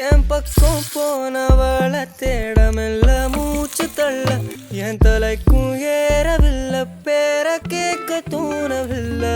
என் பக்கம் போனவளை தேடமில்ல மூச்சு தள்ள என் தலைக்கும் ஏறவில்லை பேர கேட்க தோணவில்லை